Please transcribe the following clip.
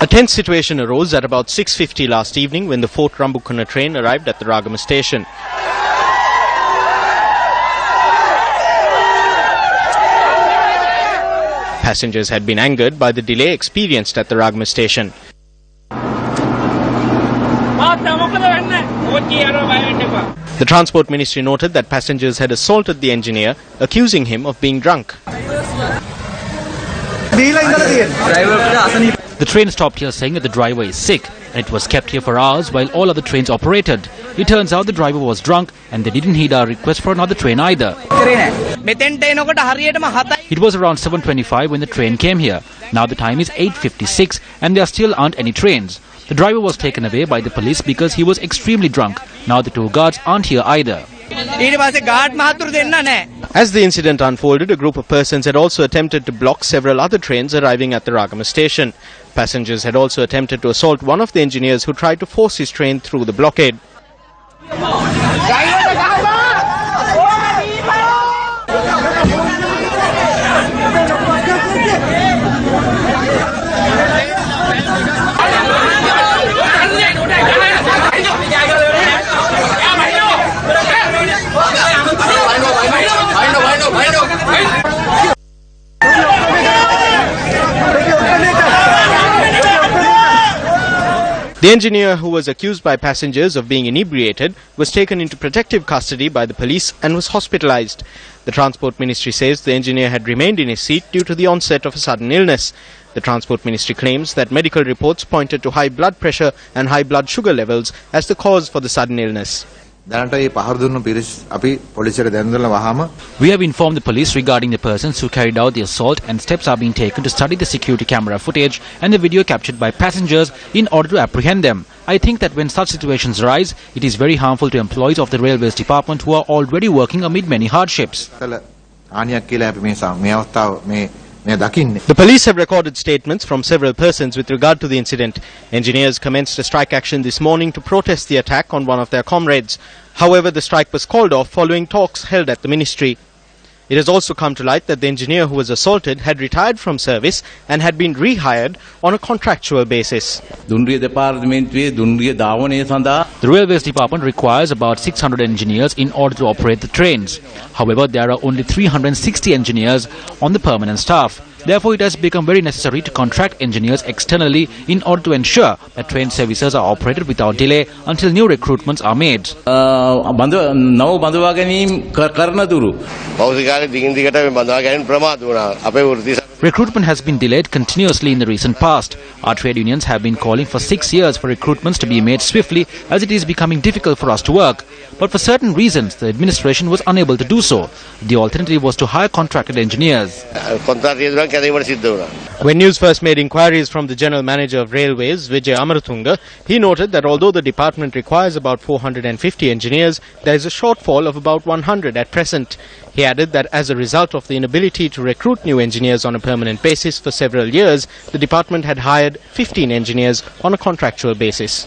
A tense situation arose at about 6:50 last evening when the Fort Rambukana train arrived at the Ragama station. Passengers had been angered by the delay experienced at the Ragama station. The Transport Ministry noted that passengers had assaulted the engineer, accusing him of being drunk. The train stopped here saying that the driver is sick and it was kept here for hours while all other trains operated. It turns out the driver was drunk and they didn't heed our request for another train either. It was around 7:25 when the train came here. Now the time is 8:56 and there still aren't any trains. The driver was taken away by the police because he was extremely drunk. Now the two guards aren't here either. As the incident unfolded, a group of persons had also attempted to block several other trains arriving at the Ragama station. Passengers had also attempted to assault one of the engineers who tried to force his train through the blockade. The engineer, who was accused by passengers of being inebriated, was taken into protective custody by the police and was hospitalized. The Transport Ministry says the engineer had remained in his seat due to the onset of a sudden illness. The Transport Ministry claims that medical reports pointed to high blood pressure and high blood sugar levels as the cause for the sudden illness. We have informed the police regarding the persons who carried out the assault, and steps are being taken to study the security camera footage and the video captured by passengers in order to apprehend them. I think that when such situations arise, it is very harmful to employees of the Railways Department who are already working amid many hardships. The police have recorded statements from several persons with regard to the incident. Engineers commenced a strike action this morning to protest the attack on one of their comrades. However, the strike was called off following talks held at the ministry. It has also come to light that the engineer who was assaulted had retired from service and had been rehired on a contractual basis. The Railways Department requires about 600 engineers in order to operate the trains. However, there are only 360 engineers on the permanent staff. Therefore, it has become very necessary to contract engineers externally in order to ensure that train services are operated without delay until new recruitments are made. Recruitment has been delayed continuously in the recent past. Our trade unions have been calling for 6 years for recruitments to be made swiftly, as it is becoming difficult for us to work. But for certain reasons, the administration was unable to do so. The alternative was to hire contracted engineers. When Newsfirst made inquiries from the General Manager of Railways, Vijay Amaratunga, he noted that although the department requires about 450 engineers, there is a shortfall of about 100 at present. He added that as a result of the inability to recruit new engineers on a permanent basis for several years, the department had hired 15 engineers on a contractual basis.